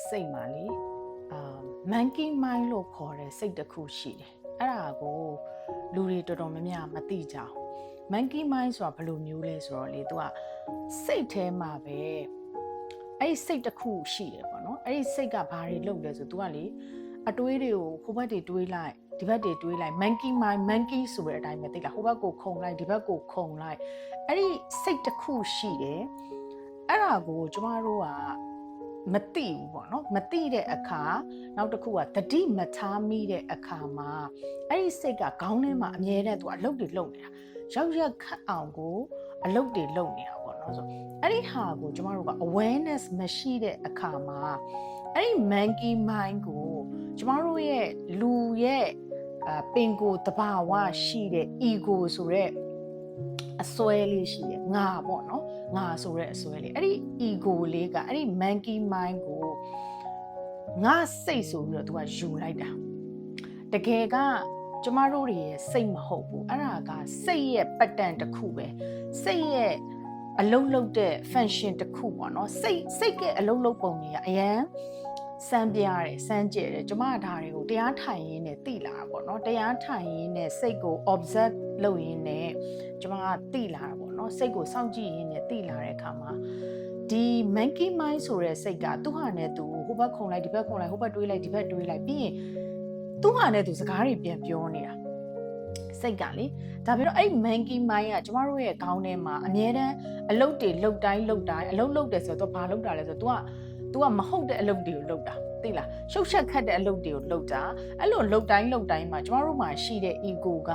စိတ်မှာလေmonkey mind လို့ခေါ်တဲ့စိတ်တစ်ခုရှိတယ်အဲ့ဒါကိုလူတွေတော်တော်များများမသိကြဘူး monkey mind ဆိုတာဘယ်လိုမျိုးလဲဆိုတော့လေသူကစိတ်ထဲမှာပဲအဲ့ဒီစိတ်တစ်ခုရှိတယ်ပေါ့နော်အဲ့ဒီစိတ်ကဘာတွေလုပ်လဲဆိုသူကလေအတွေးတွေကိုဟိုဘက်တွေတွေးလိုက်ဒီဘက်တွေတွေးလိုက် monkey mind monkey ဆိုတဲ့အတိုင်းပဲသိလားဟိုဘက်ကိုခုန်လိုက်ဒီဘက်ကိုခုန်လိုက်အဲ့ဒီစိတ်တစ်ခုရှိတယ်အဲ့ဒါကိုကျမတို့ကမသိဘူးပေါ့နော်မသိတဲ့အခါနောက်တစ်ခုကတတိမထားမိတဲ့အခါမှာအဲ့ဒီစိတ်ကခေါင်းထဲမှာအမြဲတမ်းသူကအလုပ်တွေလုပ်နေတာရောက်ရက်ခတ်အောင်ကိုအလုပ်တွေလုပ်နေတာပေါ့နော်ဆိုအဲ့ဒီဟာကိုကျမတို့က awareness မရှိတဲ့အခါမှာအဲ့ဒီ monkey mind ကိုကျမတို့ရဲ့လူရဲ့ပင်ကိုတဘာဝရှိတဲ့ ego ဆိုတဲ့အစွဲလေးရှိတယ်ငါပေါ့နော်ငါဆိုတဲ့အစွဲလေးအဲ့ဒီ ego လေးကအဲ့ဒီ monkey mind ကိုငါစိတ်ဆိုပြီးတော့သူကယူလိုက်တာတကယ်ကကျမတို့တွေရဲ့စိတ်မဟုတ်ဘူးအဲ့ဒါကစိတ်ရဲ့ pattern တစ်ခုပဲစိတ်ရဲ့အလုံးလုံးတဲ့ function တစ်ခုပေါ့နော်စိတ်ရဲ့အလုံးလုံးပုံတွေကအရန်စမ်းပြရတယ်စမ်းကြည့်တယ်ကျမဒါတွေကိုတရားထိုင်ရင်းနဲ့သိလာတာပေါ့နော်တရားထိုင်ရင်းနဲ့စိတ်ကို observe လုပ်ရင်းနဲ့ကျမကသိလာတာပေါ့နော်စိတ်ကိုစောင့်ကြည့်ရင်းနဲ့သိလာတဲ့အခါမှာဒီ monkey mind ဆိုတဲ့စိတ်ကသူ့ဟာနဲ့သူဟိုဘက်ခုန်လိုက်ဒီဘက်ခုန်လိုက်ဟိုဘက်တွေးလိုက်ဒီဘက်တွေးလိုက်ပြီးရင်သူ့ဟာနဲ့သူစကားတွေပြန်ပြောနေတာစိတ်ကလေဒါပြီးတော့အဲ့ monkey mind ကကျမတို့ရဲ့ခေါင်းထဲမှာအမြဲတမ်းအလုပ်တွေလုပ်တိုင်းအလုပ်လုပ်တယ်ဆိုတော့ဘာလုပ်တာလဲဆိုတော့ तू ကမဟုတ်တဲ့အလုပ်တွေကိုလုပ်တာသိလားရှုပ်ချက်ခတ်တဲ့အလုပ်တွေကိုလုပ်တာအဲ့လိုလုပ်တိုင်းမှာကျမတို့မှာရှိတဲ့ ego က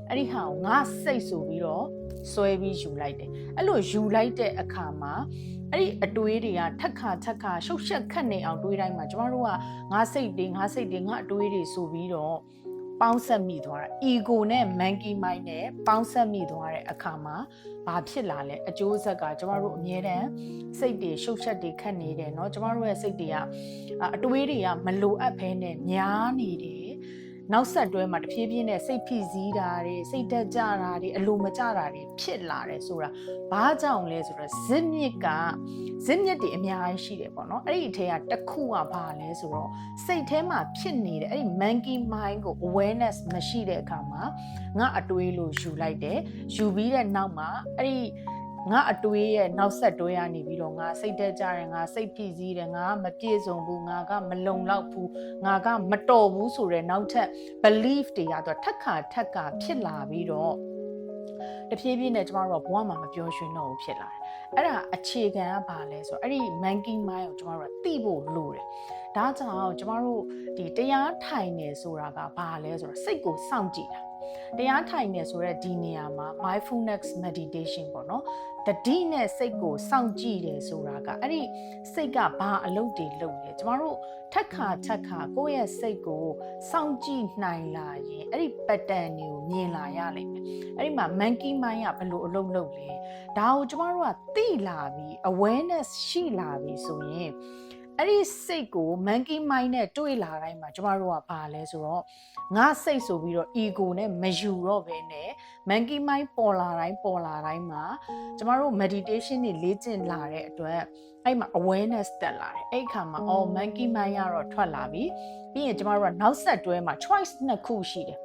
အဲ့ဒီဟာကိုငါစိတ်ဆိုပြီးတော့ဆွဲပြီးယူလိုက်တယ်အဲ့လိုယူလိုက်တဲ့အခါမှာအဲ့ဒီအတွေးတွေကထက်ခါရှုပ်ချက်ခတ်နေအောင်တွေးတိုင်းမှာကျမတို့ကငါစိတ်တွေငါအတွေးတွေဆိုပြီးတော့ပေါင်းဆက်မိသွားတာ ego နဲ့ monkey mind နဲ့ပေါင်းဆက်မိသွားတဲ့အခါမှာဘာဖြစ်လာလဲအကျိုးဆက်ကကျမတို့အမြဲတမ်းစိတ်တွေရှုပ်ချက်တွေခတ်နေတယ်เนาะကျမတို့ရဲ့စိတ်တွေကအတွေးတွေကမလိုအပ်ဘဲနဲ့များနေတယ်နောက်ဆက်တွဲမှာတဖြည်းဖြည်းနဲ့စိတ်ဖိစီးတာတွေစိတ်တက်ကြတာတွေအလိုမကျတာတွေဖြစ်လာတယ်ဆိုတာဘာကြောင့်လဲဆိုတော့ဇစ်မြစ်တွေအများကြီးရှိတယ်ပေါ့နော်အဲ့ဒီအထက်ကတစ်ခုကဘာလဲဆိုတော့စိတ်ထဲမှာဖြစ်နေတဲ့အဲ့ဒီ monkey mind ကို awareness မရှိတဲ့အခါမှာငါအတွေးလို့ယူလိုက်တယ်ယူပြီးတဲ့နောက်မှာအဲ့ဒီငါအတွေးရဲ့နောက်ဆက်တွဲရနေပြီးတော့ငါစိတ်တက်ကြတယ်ငါစိတ်ဖိစီးတယ်ငါမပြည့်စုံဘူးငါကမလုံလောက်ဘူးငါကမတော်ဘူးဆိုတဲ့နောက်ထပ် belief တွေကတော့ထက်ခါဖြစ်လာပြီးတော့တဖြည်းဖြည်းနဲ့ကျမတို့ကဘဝမှာမပြောရွှင်တော့ဘူးဖြစ်လာတယ်အဲ့ဒါအခြေခံကဘာလဲဆိုတော့အဲ့ဒီ monkey mind ကိုကျမတို့ကသိဖို့လိုတယ်ဒါကြောင့်ကျမတို့ဒီတရားထိုင်နေဆိုတာကဘာလဲဆိုတော့စိတ်ကိုစောင့်ကြည့်တာတရားထိုင်နေဆိုတဲ့ဒီနေရာမှာ mindfulness meditation ပေါ့နော်တတိနဲ့စိတ်ကိုစောင့်ကြည့်တယ်ဆိုတာကအဲ့ဒီစိတ်ကဘာအလုပ်တွေလုပ်လဲကျမတို့ထက်ခါကိုယ့်ရဲ့စိတ်ကိုစောင့်ကြည့်နိုင်လာရင်အဲ့ဒီ pattern တွေကိုမြင်လာရလိမ့်မယ်အဲ့ဒီမှာ monkey mind ကဘယ်လိုအလုပ်လုပ်လဲဒါကိုကျမတို့ကသိလာပြီး awareness ရှိလာပြီးဆိုရင်အဲ့ဒီစိတ်ကို monkey mind နဲ့တွေ့လာတိုင်းမှာကျမတို့ကဘာလဲဆိုတော့ငါစိတ်ဆိုပြီးတော့ ego နဲ့မယူတော့ဘဲနဲ့ monkey mind ပေါ်လာတိုင်းမှာကျမတို့ meditation တွေလေ့ကျင့်လာတဲ့အတွက်အဲ့မှာ awareness တက်လာတယ်အဲ့ခါမှာ monkey mind ကတော့ထွက်လာပြီပြီးရင်ကျမတို့ကနောက်ဆက်တွဲမှာ choice နှစ်ခုရှိတယ်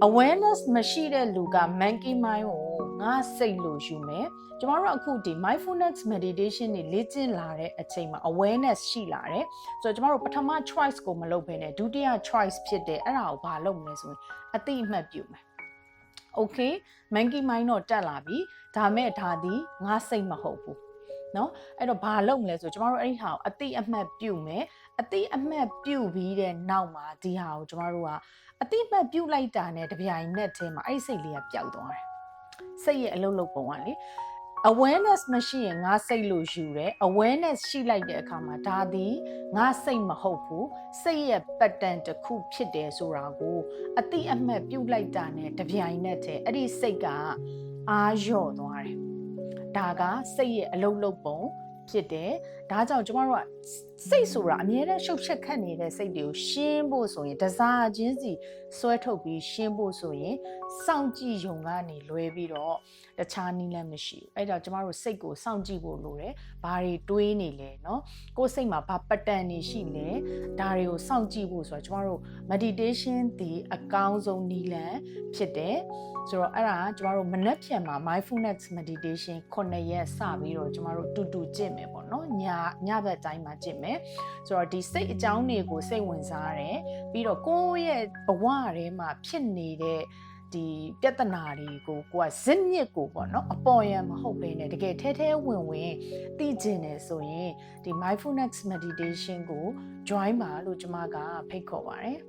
awareness မရှိတဲ့လူက monkey mind ကိုငါစိတ်လို့ယူမယ်ကျမတို့အခုဒီ mindfulness meditation တွေလေ့ကျင့်လာတဲ့အချိန်မှာ awareness ရှိလာတယ်ဆိုတော့ကျမတို့ပထမ choice ကိုမလုပ်ဘဲနဲ့ဒုတိယ choice ဖြစ်တယ်အဲ့ဒါကိုဘာလုပ်မလဲဆိုရင်အတိအမှတ်ပြုမယ် okay monkey mind တော့တက်လာပြီဒါမဲ့ဒါဒီငါစိတ်မဟုတ်ဘူးเนาะအဲ့တော့ဘာလုပ်မလဲဆိုကျမတို့အဲ့ဒီဟာကိုအတိအမှတ်ပြုမယ်အတိအမှတ်ပြုပြီးတဲ့နောက်မှာဒီဟာကိုကျမတို့ကအတိအမှတ်ပြုလိုက်တာနဲ့တပြိုင်နက်တည်းမှာအဲ့ဒီစိတ်လေးကပျောက်သွားတယ်စိတ်ရဲ့အလုပ်လုပ်ပုံကလေawareness မရှိရင်ငါစိတ်လို့ယူတယ် awareness ရှိလိုက်တဲ့အခါမှာဒါသည်ငါစိတ်မဟုတ်ဘူးစိတ်ရဲ့ pattern တစ်ခုဖြစ်တယ်ဆိုတာကိုအတိအမှတ်ပြုလိုက်တာနဲ့တပြိုင်နက်တည်းအဲ့ဒီစိတ်ကအာလျော့သွားတယ်ဒါကစိတ်ရဲ့အလုပ်လုပ်ပုံဖြစ်တယ် ဒါကြောင့်ကျမတို့ကစိတ်ဆိုတာအမြဲတမ်းရှုပ်ရှက်ခတ်နေတဲ့စိတ်တွေကိုရှင်းဖို့ဆိုရင်တစားချင်းစီဆွဲထုတ်ပြီးရှင်းဖို့ဆိုရင်စောင့်ကြည့်ယုံကနေလွဲပြီးတော့တခြားနည်းလမ်းမရှိဘူးအဲ့တော့ကျမတို့စိတ်ကိုစောင့်ကြည့်ဖို့လိုတယ်ဘာတွေတွေးနေလဲเนาะကိုယ်စိတ်မှာဘာပတန်နေရှိလဲဒါတွေကိုစောင့်ကြည့်ဖို့ဆိုတော့ကျမတို့ meditation ဒီအကောင်းဆုံးနည်းလမ်းဖြစ်တယ်ဆိုတော့အဲ့ဒါကျမတို့မနက်ဖြန်မှာ mindfulness meditation 9 ရက်စပြီးတော့ကျမတို့တူတူကျင့်မယ်ပေါ့နော်ညဘက်တိုင်းမှာကျင့်မယ်ဆိုတော့ဒီစိတ်အကြောင်းတွေကိုစိတ်ဝင်စားတယ်ပြီးတော့ကိုယ့်ရဲ့ဘဝထဲမှာဖြစ်နေတဲ့ဒီပြဿနာတွေကိုကိုကဇစ်မြစ်ကိုပေါ့နော်အပေါ်ရန်မဟုတ်ဘဲနဲ့တကယ်ထဲထဲဝင်သိကျင်တယ်ဆိုရင်ဒီ mindfulness meditation ကို join ပါလို့ကျွန်မကဖိတ်ခေါ်ပါတယ်